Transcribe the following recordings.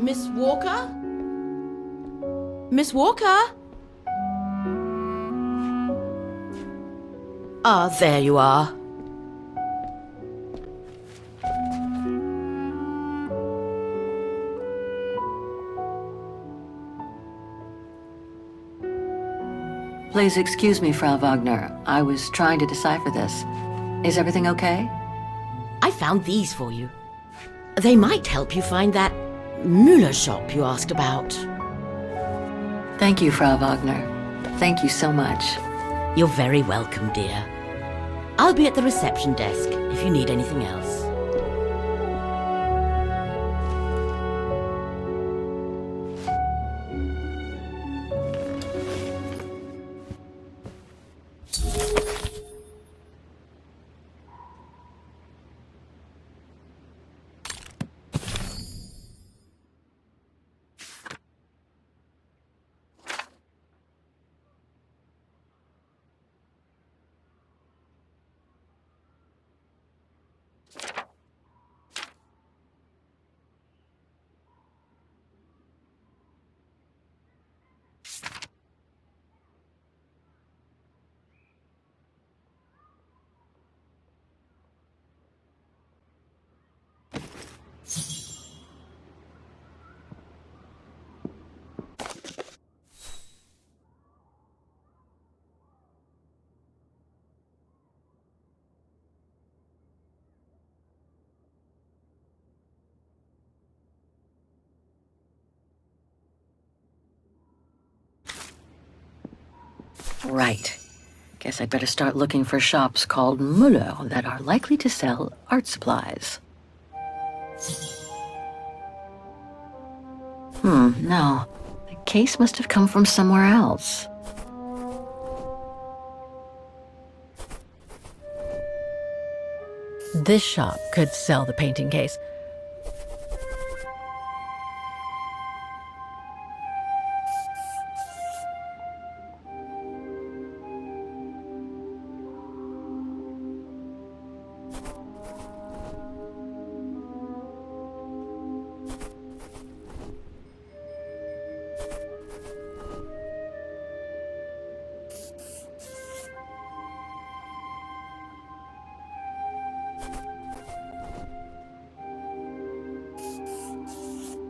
Miss Walker? Miss Walker? Ah, there you are. Please excuse me, Frau Wagner. I was trying to decipher this. Is everything okay? I found these for you. They might help you find that Müller shop you asked about. Thank you, Frau Wagner. Thank you so much. You're very welcome, dear. I'll be at the reception desk if you need anything else. Right. Guess I'd better start looking for shops called Müller that are likely to sell art supplies. No. The case must have come from somewhere else. This shop could sell the painting case.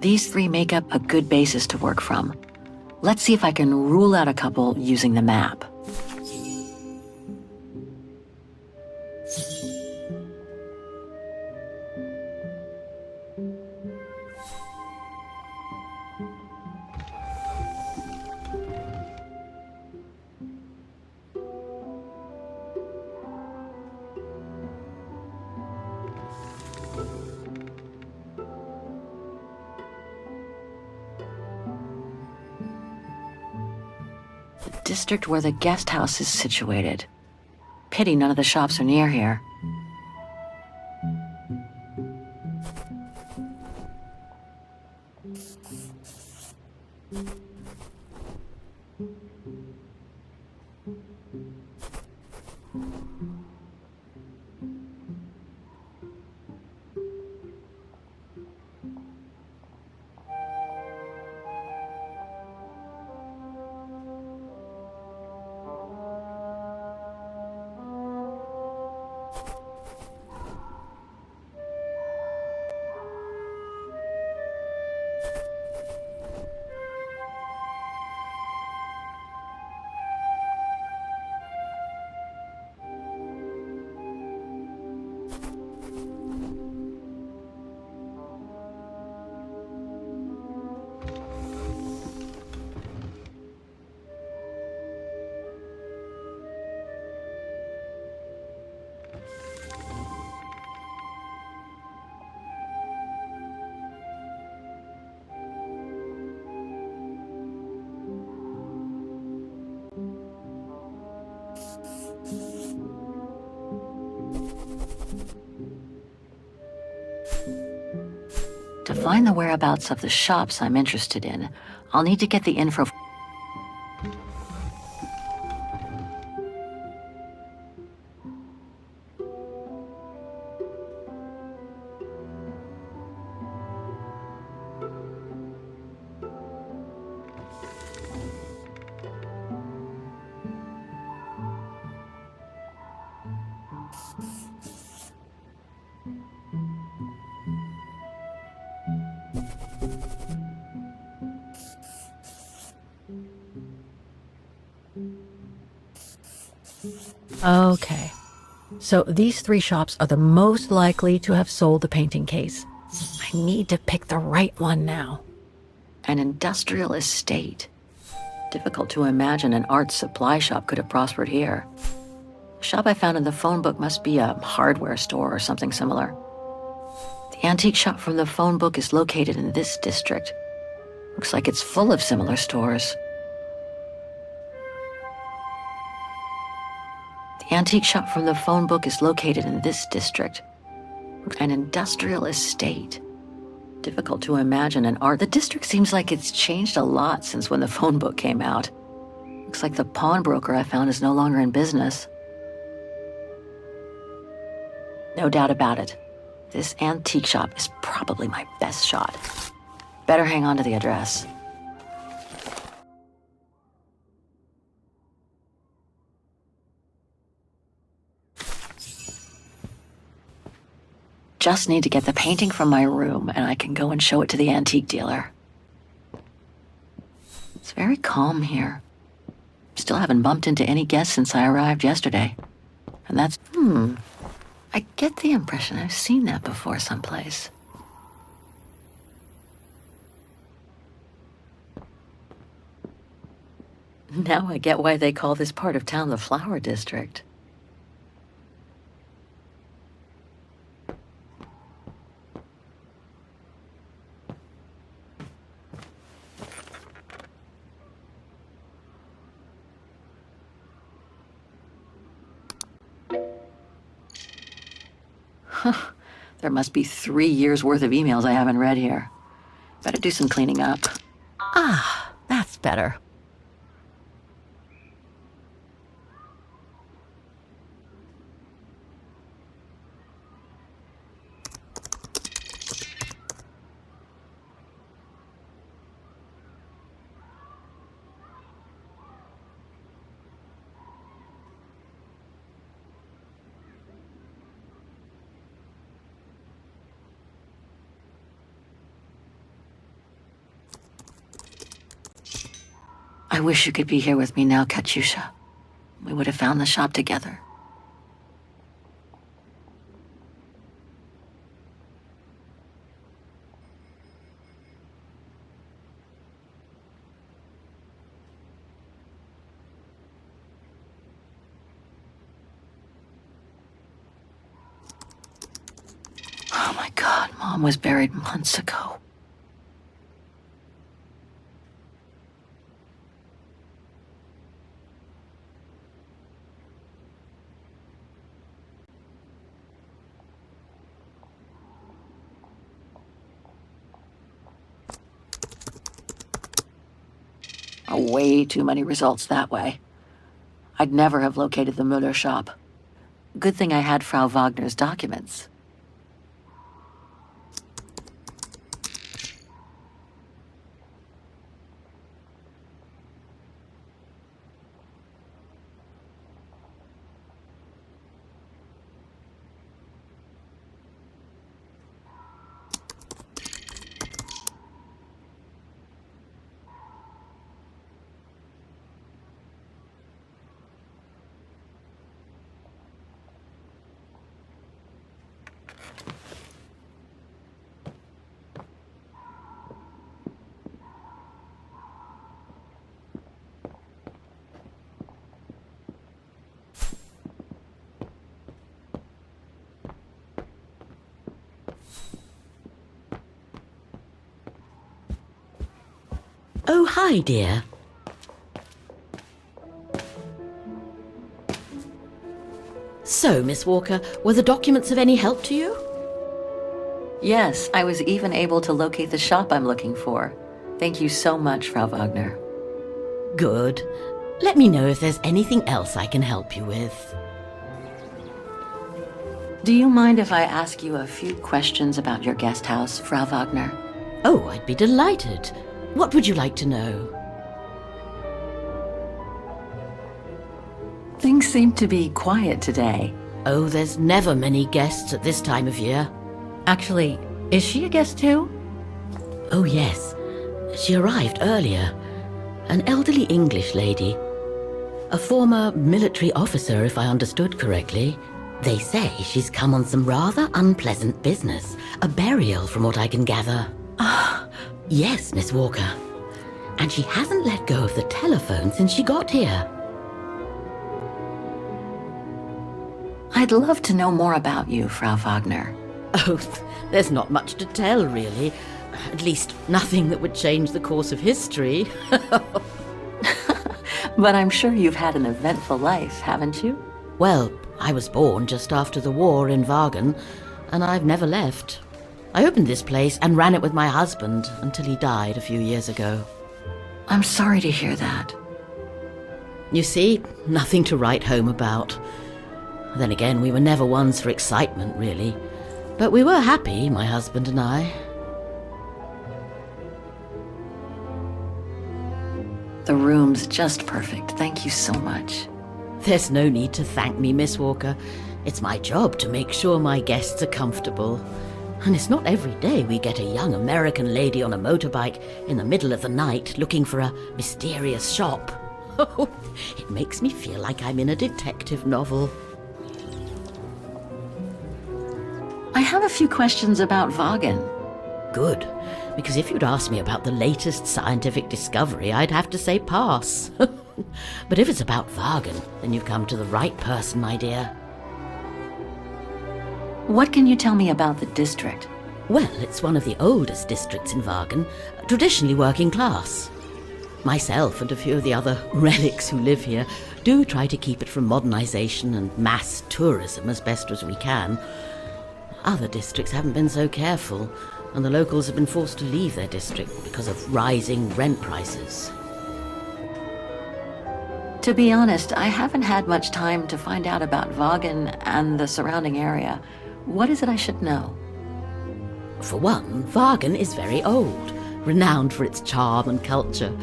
These three make up a good basis to work from. Let's see if I can rule out a couple using the map. District where the guest house is situated. Pity none of the shops are near here. To find the whereabouts of the shops I'm interested in, I'll need to get the info. Okay. So these three shops are the most likely to have sold the painting case. I need to pick the right one now. An industrial estate. Difficult to imagine an art supply shop could have prospered here. The shop I found in the phone book must be a hardware store or something similar. The antique shop from the phone book is located in this district. Looks like it's full of similar stores. The antique shop from the phone book is located in this district. An industrial estate. Difficult to imagine an art. The district seems like it's changed a lot since when the phone book came out. Looks like the pawnbroker I found is no longer in business. No doubt about it. This antique shop is probably my best shot. Better hang on to the address. Just need to get the painting from my room and I can go and show it to the antique dealer. It's very calm here. Still haven't bumped into any guests since I arrived yesterday. And that's, I get the impression I've seen that before someplace. Now I get why they call this part of town the Flower District. There must be 3 years' worth of emails I haven't read here. Better do some cleaning up. Ah, that's better. I wish you could be here with me now, Katyusha. We would have found the shop together. Oh my God, Mom was buried months ago. Way too many results that way. I'd never have located the Müller shop. Good thing I had Frau Wagner's documents. Oh, hi, dear. So, Miss Walker, were the documents of any help to you? Yes, I was even able to locate the shop I'm looking for. Thank you so much, Frau Wagner. Good. Let me know if there's anything else I can help you with. Do you mind if I ask you a few questions about your guest house, Frau Wagner? Oh, I'd be delighted. What would you like to know? Things seem to be quiet today. Oh, there's never many guests at this time of year. Actually, is she a guest too? Oh, yes. She arrived earlier. An elderly English lady. A former military officer, if I understood correctly. They say she's come on some rather unpleasant business. A burial, from what I can gather. Yes, Miss Walker. And she hasn't let go of the telephone since she got here. I'd love to know more about you, Frau Wagner. Oh, there's not much to tell, really. At least nothing that would change the course of history. But I'm sure you've had an eventful life, haven't you? Well, I was born just after the war in Wagen, and I've never left. I opened this place and ran it with my husband until he died a few years ago. I'm sorry to hear that. You see, nothing to write home about. Then again, we were never ones for excitement, really. But we were happy, my husband and I. The room's just perfect. Thank you so much. There's no need to thank me, Miss Walker. It's my job to make sure my guests are comfortable. And it's not every day we get a young American lady on a motorbike in the middle of the night looking for a mysterious shop. Oh, it makes me feel like I'm in a detective novel. I have a few questions about Wagen. Good, because if you'd asked me about the latest scientific discovery, I'd have to say pass. But if it's about Wagen, then you've come to the right person, my dear. What can you tell me about the district? Well, it's one of the oldest districts in Wagen, traditionally working class. Myself and a few of the other relics who live here do try to keep it from modernization and mass tourism as best as we can. Other districts haven't been so careful, and the locals have been forced to leave their district because of rising rent prices. To be honest, I haven't had much time to find out about Wagen and the surrounding area. What is it I should know? For one, Wagen is very old, renowned for its charm and culture.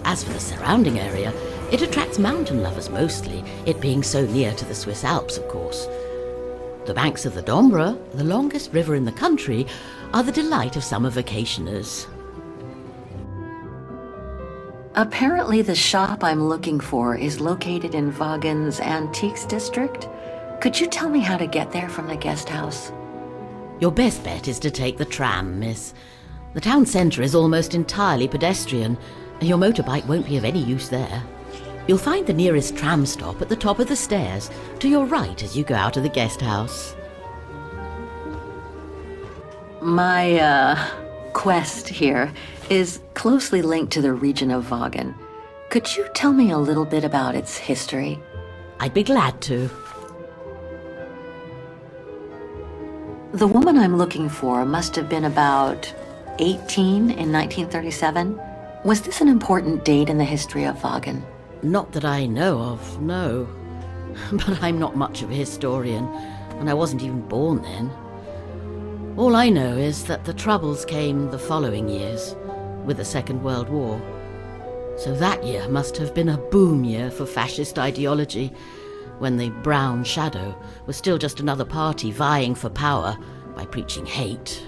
As for the surrounding area, it attracts mountain lovers mostly, it being so near to the Swiss Alps, of course. The banks of the Dombra, the longest river in the country, are the delight of summer vacationers. Apparently the shop I'm looking for is located in Wagen's Antiques district. Could you tell me how to get there from the guest house? Your best bet is to take the tram, miss. The town centre is almost entirely pedestrian, and your motorbike won't be of any use there. You'll find the nearest tram stop at the top of the stairs, to your right as you go out of the guest house. My, quest here is closely linked to the region of Wagen. Could you tell me a little bit about its history? I'd be glad to. The woman I'm looking for must have been about 18 in 1937. Was this an important date in the history of Wagen? Not that I know of, no. But I'm not much of a historian, and I wasn't even born then. All I know is that the Troubles came the following years, with the Second World War. So that year must have been a boom year for fascist ideology, when the Brown Shadow was still just another party vying for power by preaching hate.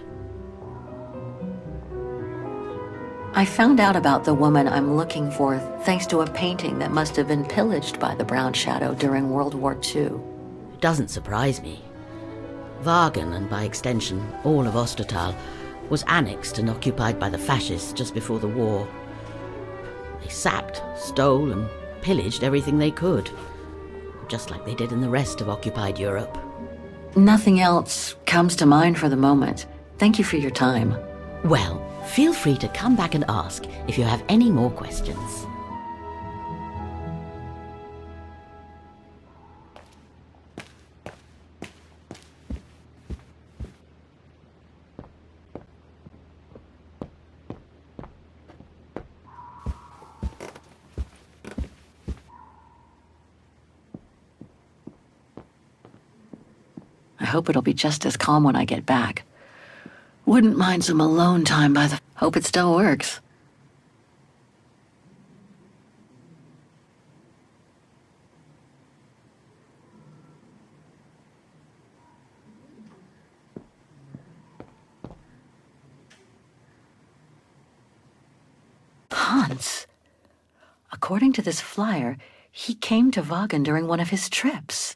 I found out about the woman I'm looking for thanks to a painting that must have been pillaged by the Brown Shadow during World War II. It doesn't surprise me. Wagen, and by extension all of Ostertal, was annexed and occupied by the fascists just before the war. They sacked, stole and pillaged everything they could, just like they did in the rest of occupied Europe. Nothing else comes to mind for the moment. Thank you for your time. Well, feel free to come back and ask if you have any more questions. I hope it'll be just as calm when I get back. Wouldn't mind some alone time by the... Hope it still works. Hans. According to this flyer, He came to Vaughan during one of his trips.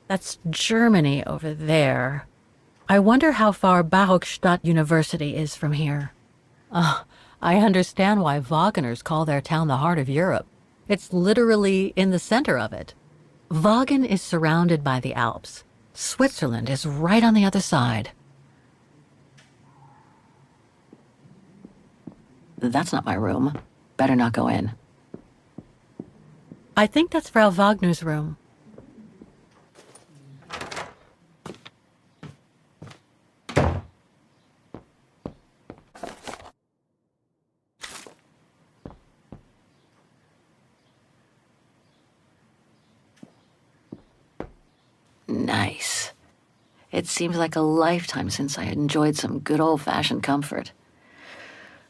That's Germany over there. I wonder how far Barokstadt University is from here. I understand why Wageners call their town the heart of Europe. It's literally in the center of it. Vaughan is surrounded by the Alps. Switzerland is right on the other side. That's not my room. Better not go in. I think that's Frau Wagner's room. Nice. It seems like a lifetime since I enjoyed some good old-fashioned comfort.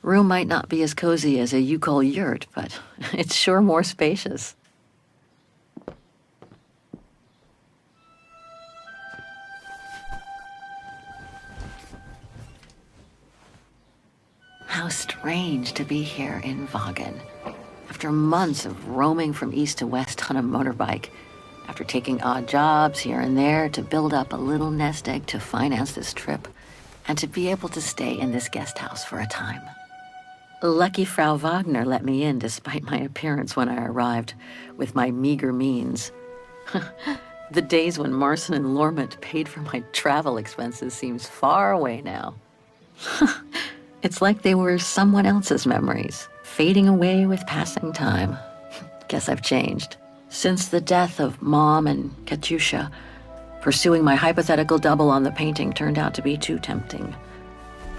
Room might not be as cozy as a you call yurt, but it's sure more spacious. How strange to be here in Vaughan. After months of roaming from east to west on a motorbike, after taking odd jobs here and there to build up a little nest egg to finance this trip, and to be able to stay in this guest house for a time. Lucky Frau Wagner let me in despite my appearance when I arrived, with my meager means. The days when Marson and Lormont paid for my travel expenses seems far away now. It's like they were someone else's memories, fading away with passing time. Guess I've changed. Since the death of Mom and Katyusha, pursuing my hypothetical double on the painting turned out to be too tempting.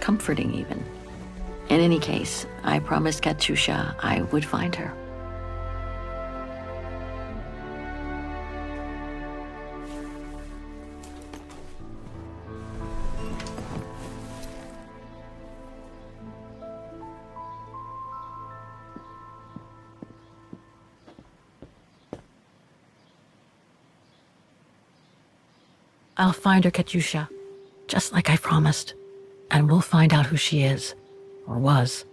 Comforting, even. In any case, I promised Katyusha I would find her. I'll find her, Katyusha, just like I promised. And we'll find out who she is, or was.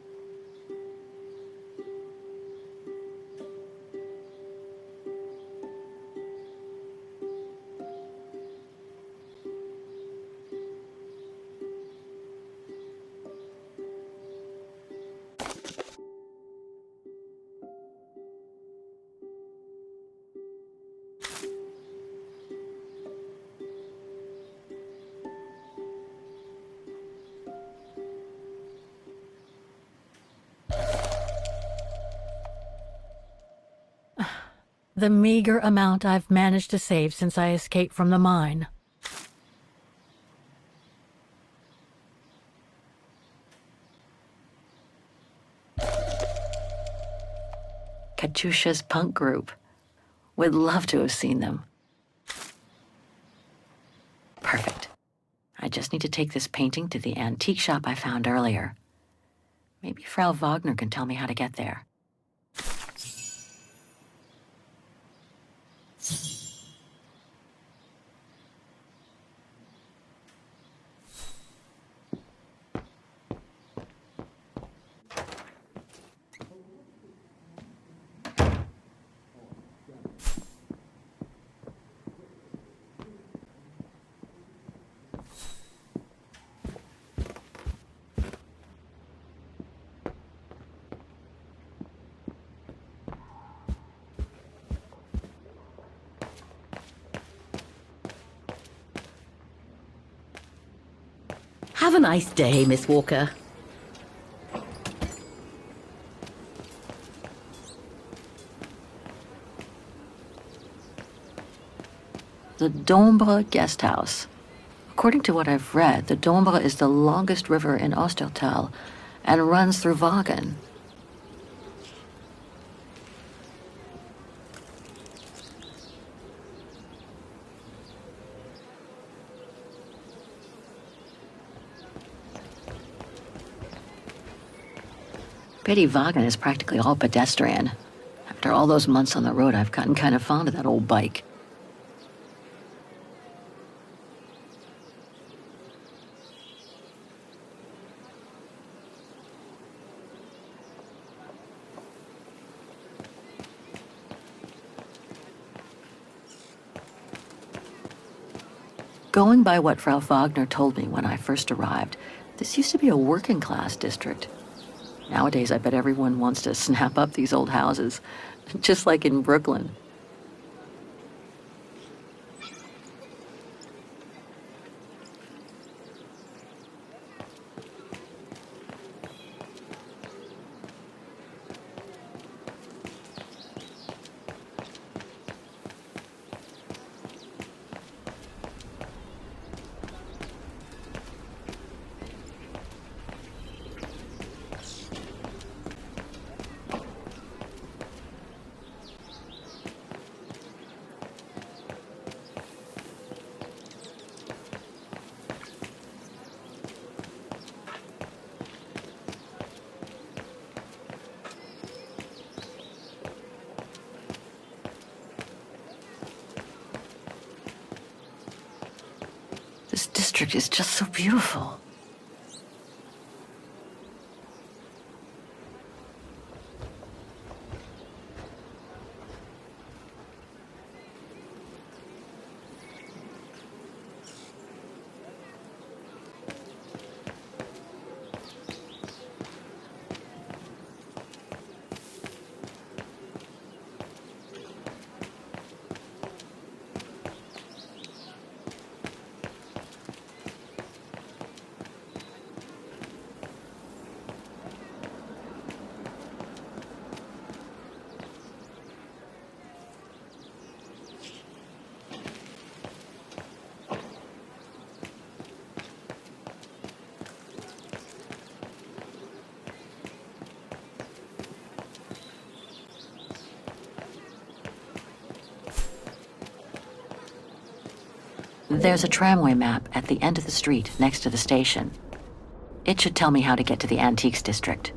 The meager amount I've managed to save since I escaped from the mine. Katyusha's punk group. Would love to have seen them. Perfect. I just need to take this painting to the antique shop I found earlier. Maybe Frau Wagner can tell me how to get there. Have a nice day, Miss Walker. The Dombre guest house. According to what I've read, the Domba is the longest river in Osteltal and runs through Vagen. Pity Vagen is practically all pedestrian. After all those months on the road, I've gotten kind of fond of that old bike. Going by what Frau Wagner told me when I first arrived, this used to be a working-class district. Nowadays, I bet everyone wants to snap up these old houses, just like in Brooklyn. This district is just so beautiful. There's a tramway map at the end of the street next to the station. It should tell me how to get to the Antiques District.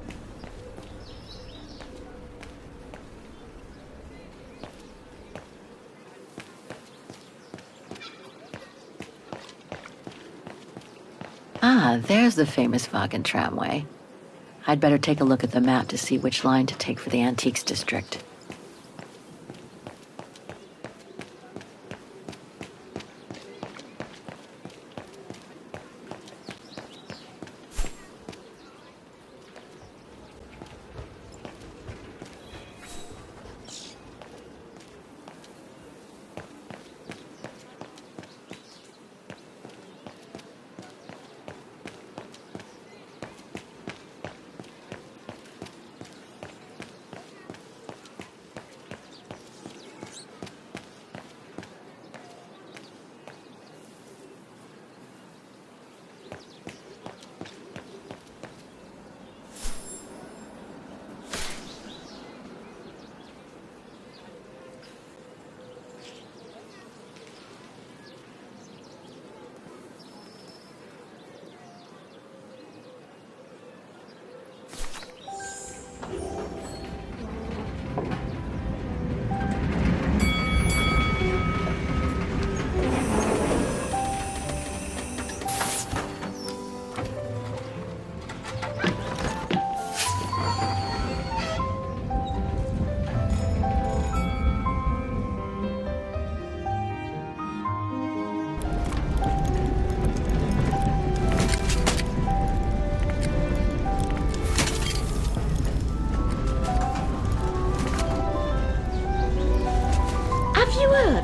Ah, there's the famous Vagen tramway. I'd better take a look at the map to see which line to take for the Antiques District.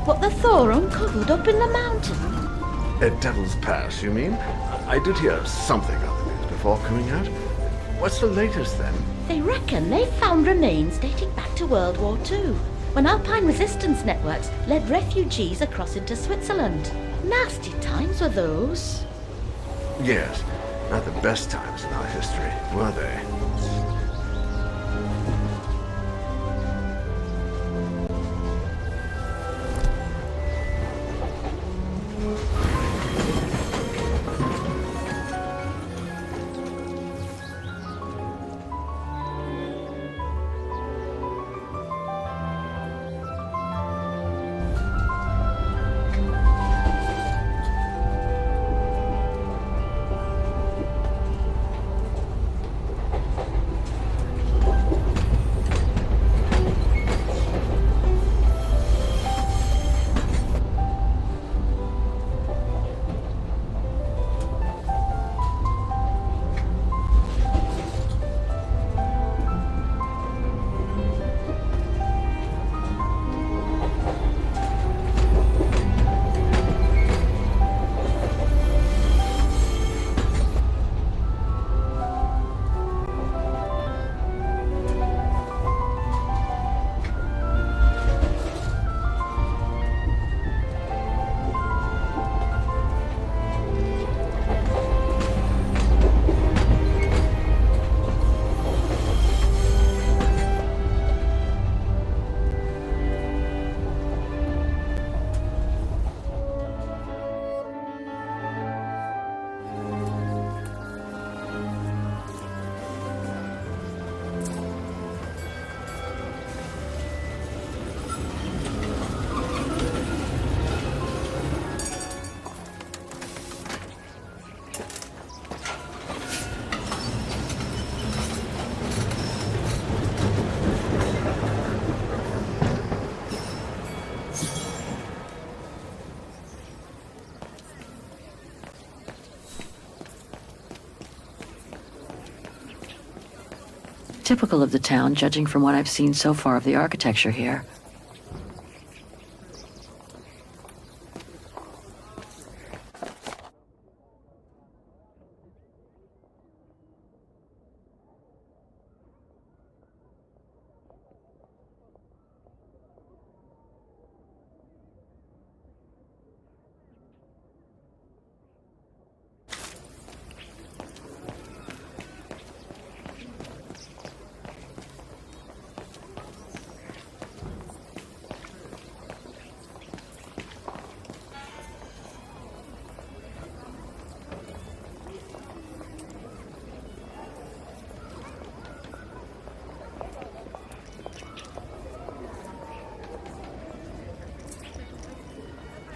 What the Thor uncovered up in the mountain? At Devil's Pass, you mean? I did hear something of the news before coming out. What's the latest, then? They reckon they've found remains dating back to World War II, when Alpine resistance networks led refugees across into Switzerland. Nasty times were those. Yes, not the best times in our history, were they? Typical of the town, judging from what I've seen so far of the architecture here.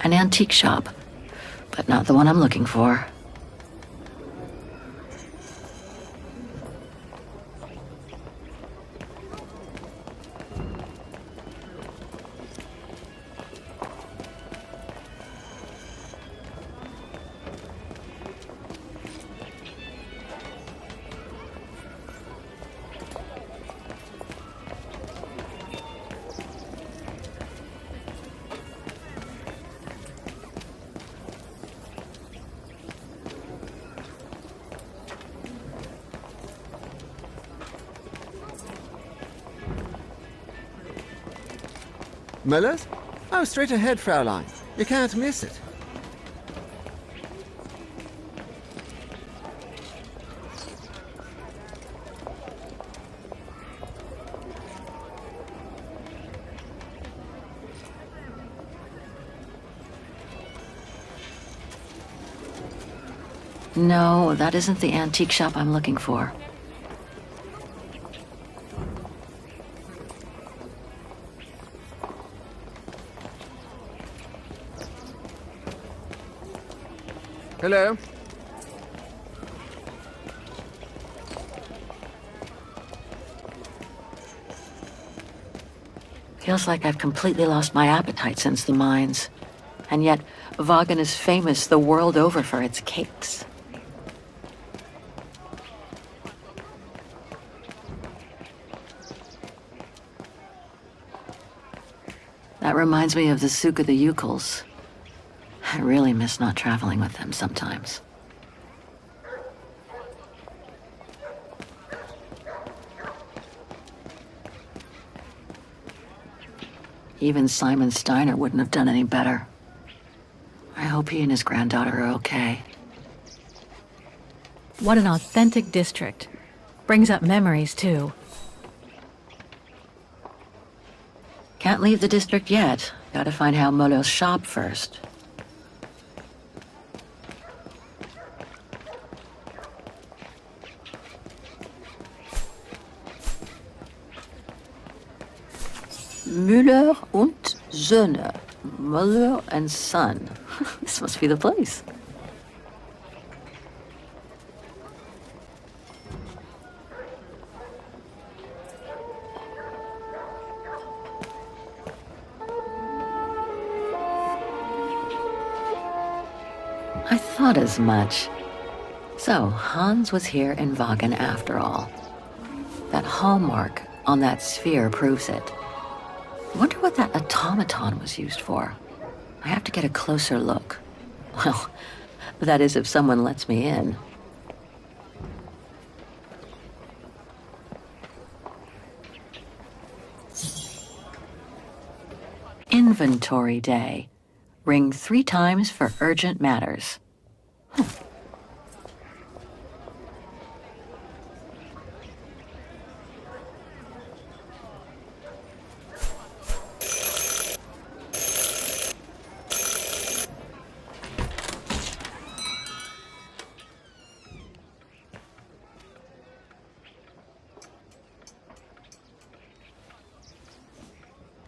An antique shop, but not the one I'm looking for. Miller's? Oh, straight ahead, Fraulein. You can't miss it. No, that isn't the antique shop I'm looking for. Hello? Feels like I've completely lost my appetite since the mines. And yet, Vagan is famous the world over for its cakes. That reminds me of the Souk of the Ukals. I really miss not traveling with them sometimes. Even Simon Steiner wouldn't have done any better. I hope he and his granddaughter are okay. What an authentic district. Brings up memories, too. Can't leave the district yet. Gotta find Herr Müller's shop first. Müller und Söhne. Müller and son. This must be the place. I thought as much. So, Hans was here in Wagen after all. That hallmark on that sphere proves it. Wonder what that automaton was used for. I have to get a closer look. Well, that is if someone lets me in. Inventory day. Ring 3 times for urgent matters.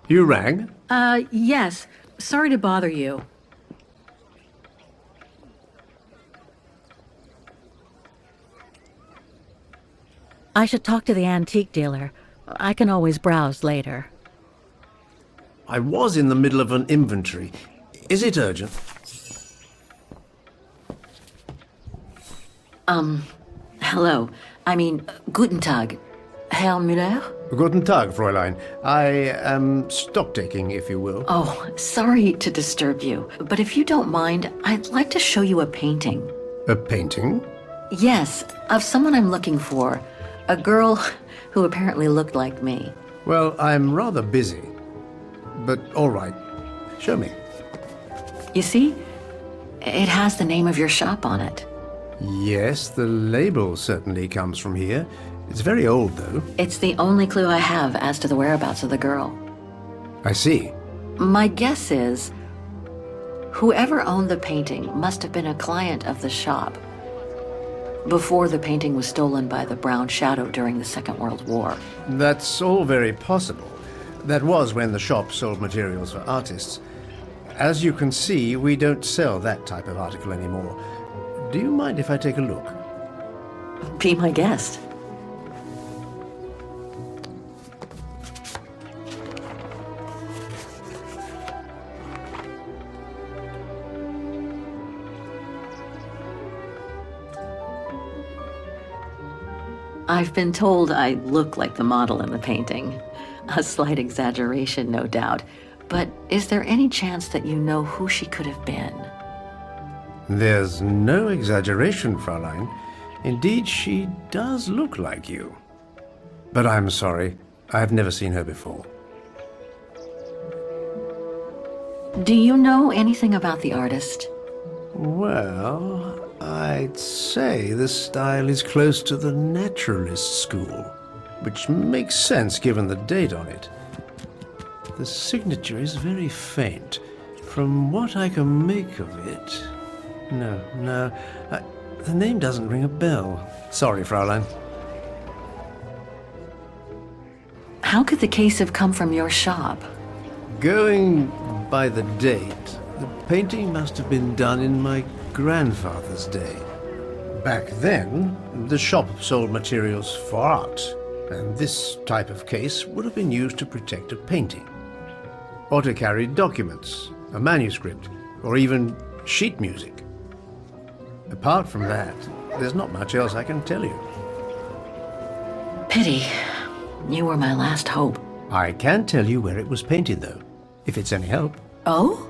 You rang? Yes. Sorry to bother you. I should talk to the antique dealer. I can always browse later. I was in the middle of an inventory. Is it urgent? Hello. I mean, guten Tag. Herr Müller? Guten Tag, Fräulein. I am stock-taking, if you will. Oh, sorry to disturb you, but if you don't mind, I'd like to show you a painting. A painting? Yes, of someone I'm looking for. A girl who apparently looked like me. Well, I'm rather busy. But all right. Show me. You see? It has the name of your shop on it. Yes, the label certainly comes from here. It's very old, though. It's the only clue I have as to the whereabouts of the girl. I see. My guess is, whoever owned the painting must have been a client of the shop before the painting was stolen by the Brown Shadow during the Second World War. That's all very possible. That was when the shop sold materials for artists. As you can see, we don't sell that type of article anymore. Do you mind if I take a look? Be my guest. I've been told I look like the model in the painting. A slight exaggeration, no doubt. But is there any chance that you know who she could have been? There's no exaggeration, Fräulein. Indeed, she does look like you. But I'm sorry, I've never seen her before. Do you know anything about the artist? Well, I'd say the style is close to the naturalist school, which makes sense given the date on it. The signature is very faint. From what I can make of it... No, the name doesn't ring a bell. Sorry, Fräulein. How could the case have come from your shop? Going by the date, the painting must have been done in my grandfather's day. Back then, the shop sold materials for art, and this type of case would have been used to protect a painting. Or to carry documents, a manuscript, or even sheet music. Apart from that, there's not much else I can tell you. Pity. You were my last hope. I can tell you where it was painted, though, if it's any help. Oh?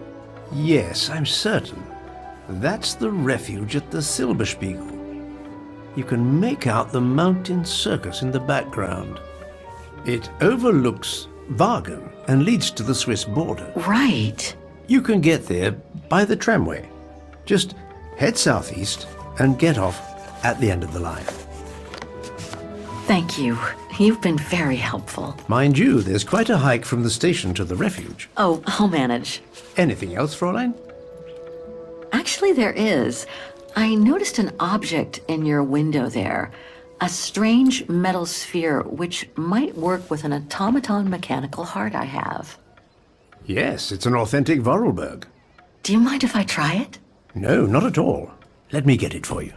Yes, I'm certain. That's the refuge at the Silberspiegel. You can make out the mountain circus in the background. It overlooks Wagen and leads to the Swiss border. Right. You can get there by the tramway. Just head southeast and get off at the end of the line. Thank you. You've been very helpful. Mind you, there's quite a hike from the station to the refuge. Oh, I'll manage. Anything else, Fräulein? Actually, there is. I noticed an object in your window there. A strange metal sphere which might work with an automaton mechanical heart I have. Yes, it's an authentic Vorarlberg. Do you mind if I try it? No, not at all. Let me get it for you.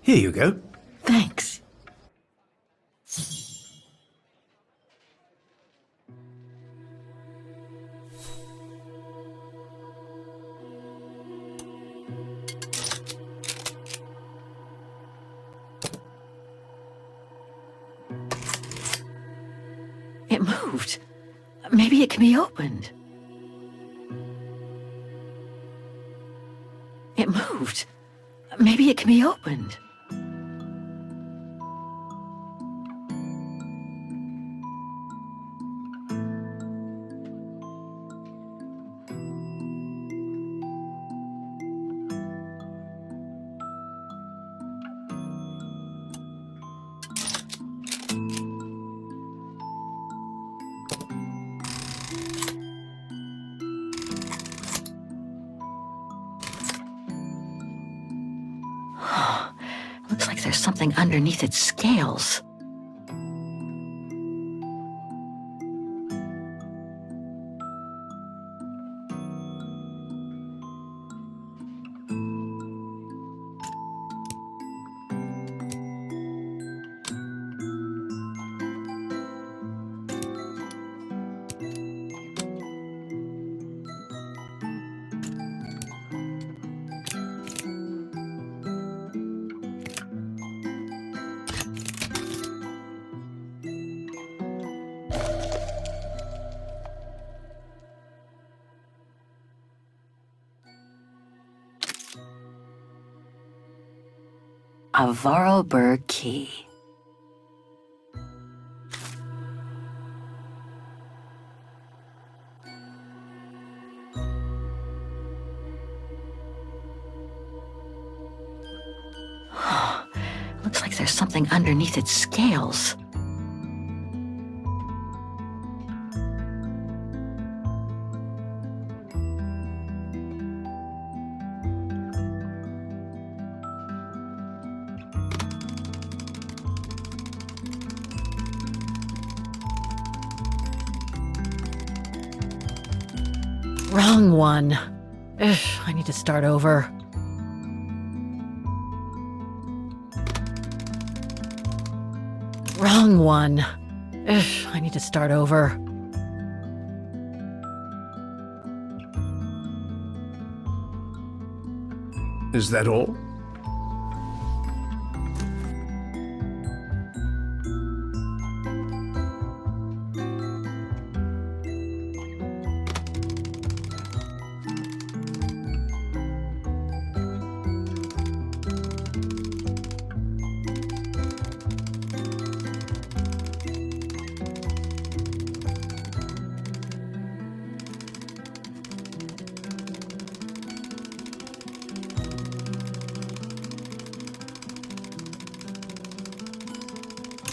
Here you go. Thanks. It moved. Maybe it can be opened. It moved. Maybe it can be opened. Looks like there's something underneath its scales. A Vorarlberg key. Looks like there's something underneath its scales. Wrong one. Ugh, I need to start over. Wrong one. Ugh, I need to start over. Is that all?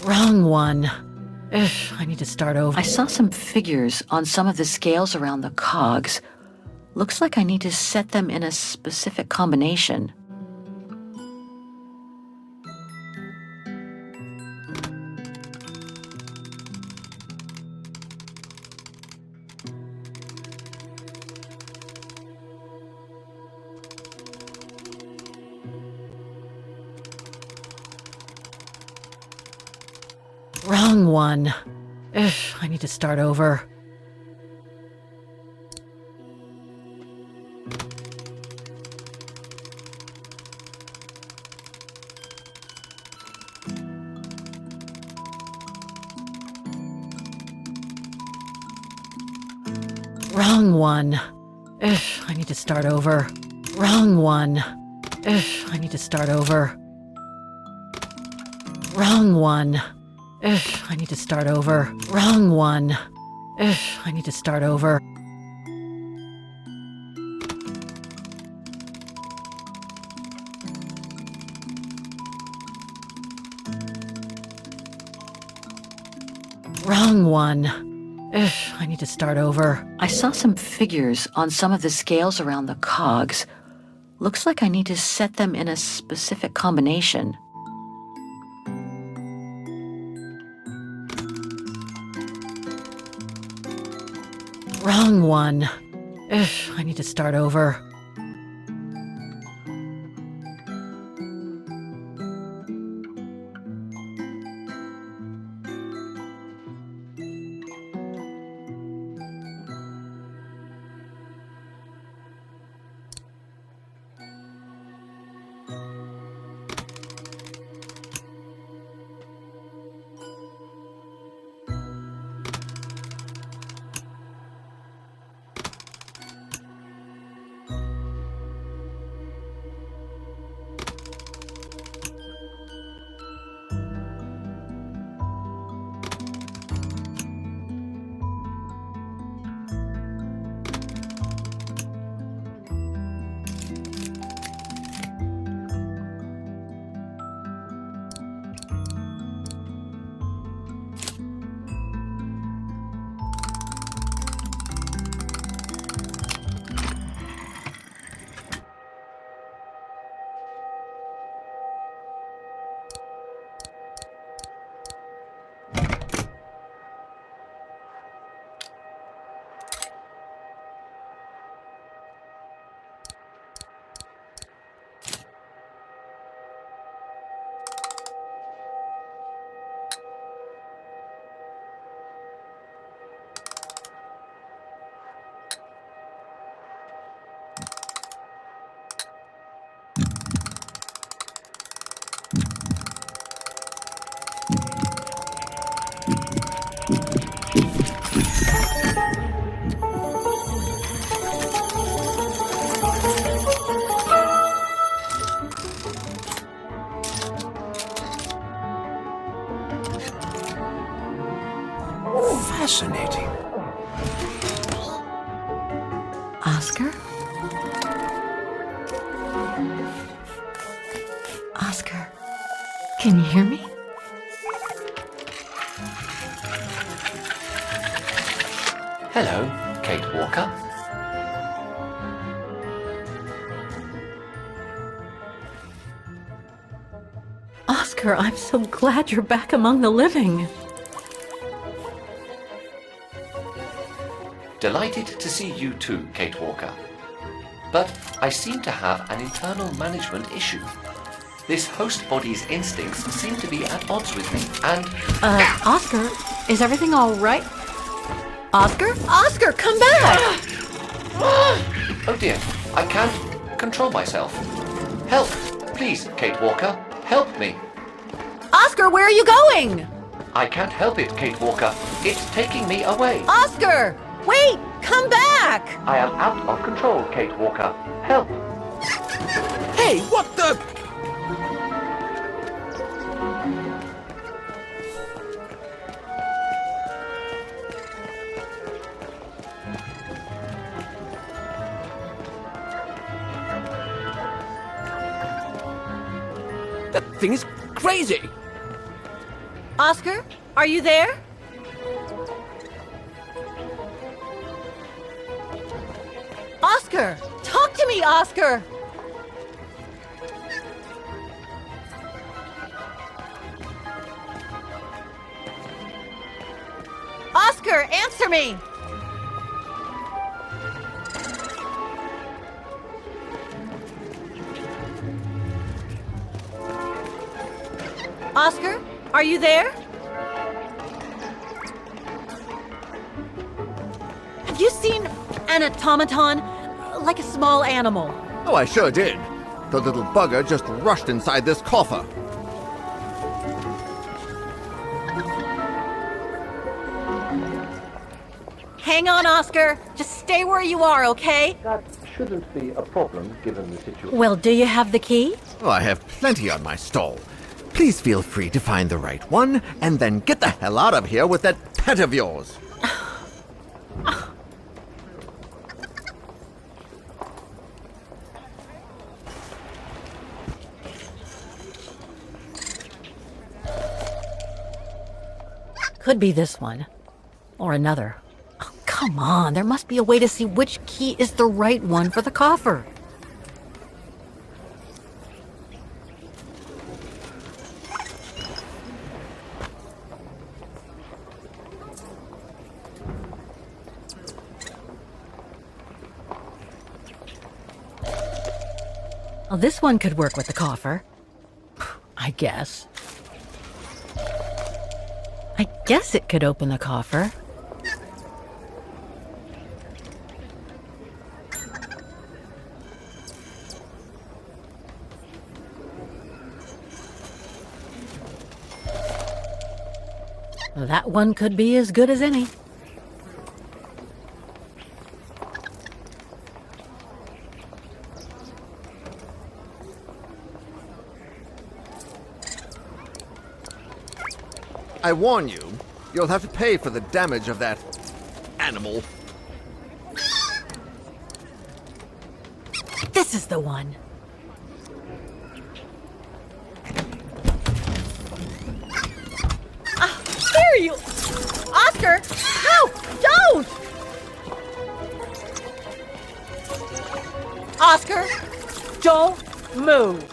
Wrong one. Ugh, I need to start over. I saw some figures on some of the scales around the cogs. Looks like I need to set them in a specific combination. Wrong one. Ugh, I need to start over. Wrong one. Ugh, I need to start over. Wrong one. Ugh, I need to start over. Wrong one. Ugh, I need to start over. Wrong one. Ugh, I need to start over. Wrong one. Ugh, I need to start over. I saw some figures on some of the scales around the cogs. Looks like I need to set them in a specific combination. Wrong one. Ugh, I need to start over. Fascinating. Oscar? Oscar, can you hear me? Hello, Kate Walker. Oscar, I'm so glad you're back among the living. Delighted to see you too, Kate Walker. But I seem to have an internal management issue. This host body's instincts seem to be at odds with me, and... Oscar, is everything all right? Oscar? Oscar, come back! Oh dear, I can't control myself. Help, please, Kate Walker, help me. Oscar, where are you going? I can't help it, Kate Walker. It's taking me away. Oscar! Wait! Come back! I am out of control, Kate Walker. Help! Hey, what the... That thing is crazy! Oscar, are you there? Oscar! Talk to me, Oscar! Oscar, answer me! Oscar, are you there? Have you seen an automaton? Like a small animal. Oh, I sure did. The little bugger just rushed inside this coffer. Hang on, Oscar. Just stay where you are, okay? That shouldn't be a problem given the situation. Well, do you have the key? Oh, I have plenty on my stall. Please feel free to find the right one, and then get the hell out of here with that pet of yours. Could be this one. Or another. Oh, come on, there must be a way to see which key is the right one for the coffer. Well, this one could work with the coffer. I guess. I guess it could open the coffer. That one could be as good as any. I warn you, you'll have to pay for the damage of that animal. This is the one. There you... Oscar! No! Don't! Oscar! Don't move!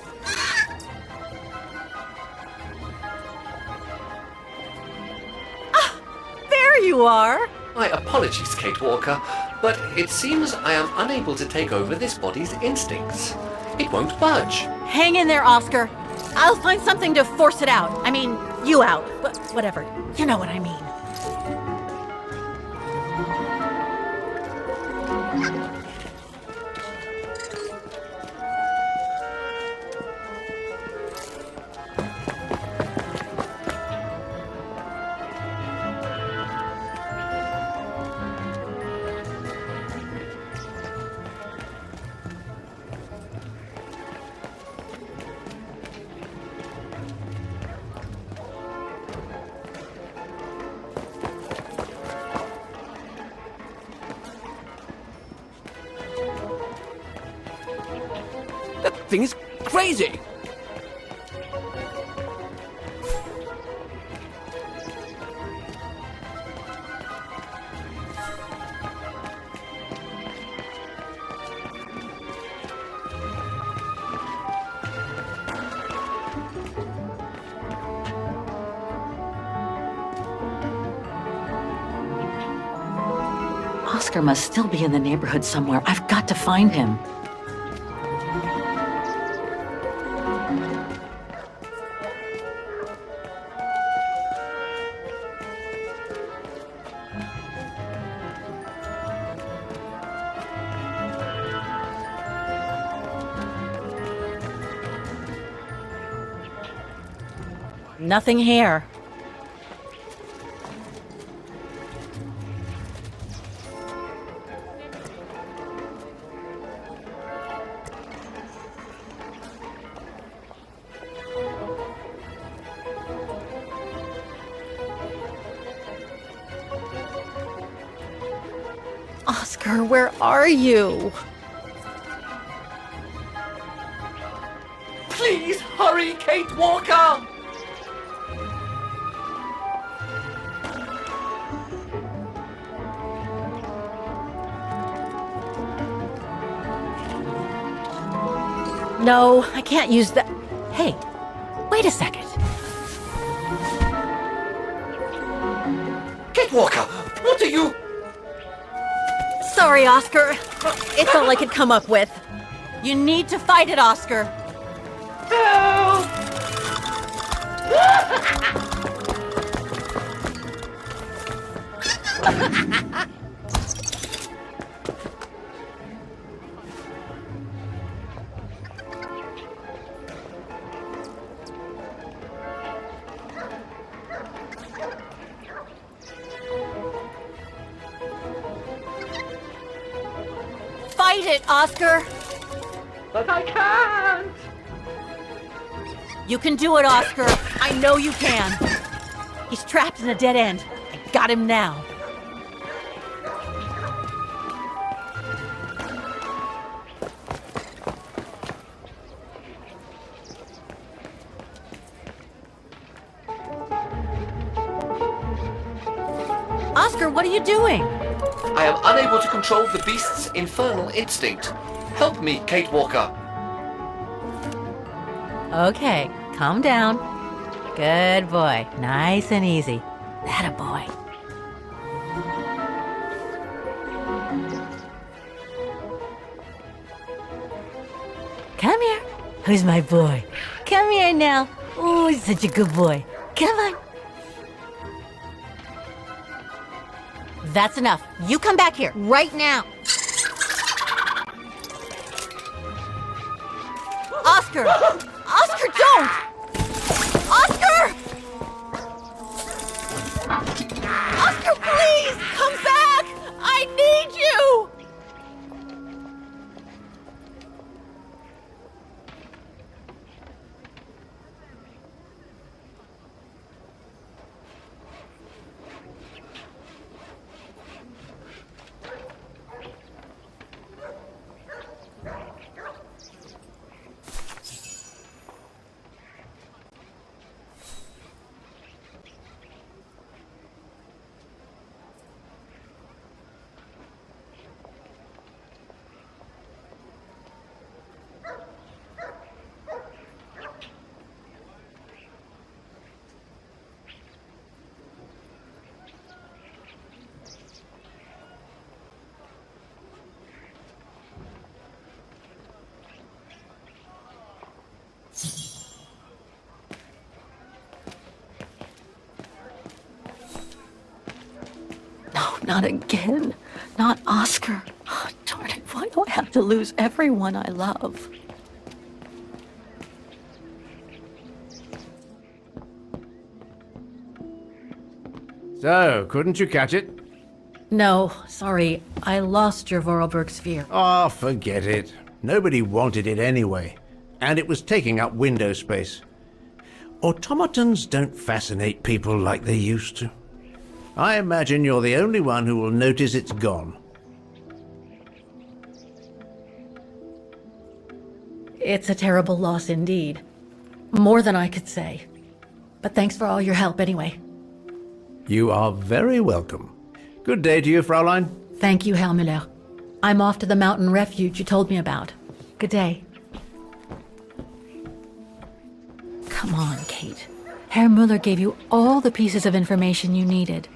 There you are! My apologies, Kate Walker, but it seems I am unable to take over this body's instincts. It won't budge. Hang in there, Oscar. I'll find something to force it out. I mean, you out. But whatever. You know what I mean. That thing is crazy! Oscar must still be in the neighborhood somewhere. I've got to find him. Nothing here. Oscar, where are you? Please hurry, Kate Walker! No, I can't use that. Hey, wait a second. Kate Walker, what are you... Sorry, Oscar. It's all I could come up with. You need to fight it, Oscar. Help! Fight it, Oscar! But I can't! You can do it, Oscar. I know you can. He's trapped in a dead end. I got him now. Oscar, what are you doing? I am unable to control the beast's infernal instinct. Help me, Kate Walker. Okay, calm down. Good boy. Nice and easy. Atta boy. Come here. Who's my boy? Come here now. Oh, he's such a good boy. Come on. That's enough. You come back here right now. Oscar! Oscar, don't! Oscar! Oscar, please! Come back! I need you! No, not again. Not Oscar. Oh, darn it, why do I have to lose everyone I love? So, couldn't you catch it? No, sorry. I lost your Vorarlberg sphere. Oh, forget it. Nobody wanted it anyway. And it was taking up window space. Automatons don't fascinate people like they used to. I imagine you're the only one who will notice it's gone. It's a terrible loss indeed. More than I could say. But thanks for all your help anyway. You are very welcome. Good day to you, Fraulein. Thank you, Herr Müller. I'm off to the mountain refuge you told me about. Good day. Come on, Kate. Herr Müller gave you all the pieces of information you needed.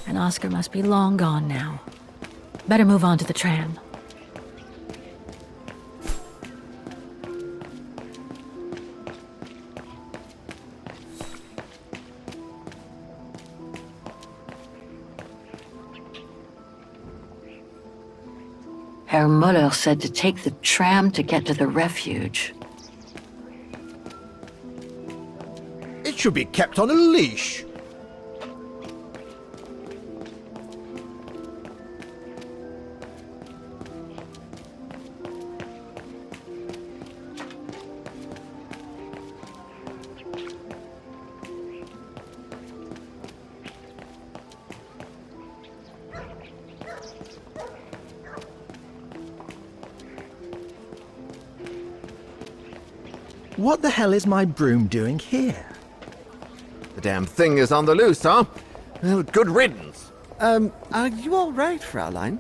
And Oscar must be long gone now. Better move on to the tram. Herr Müller said to take the tram to get to the refuge. It should be kept on a leash. What the hell is my broom doing here? The damn thing is on the loose, huh? Well, good riddance. Are you all right, Fraulein?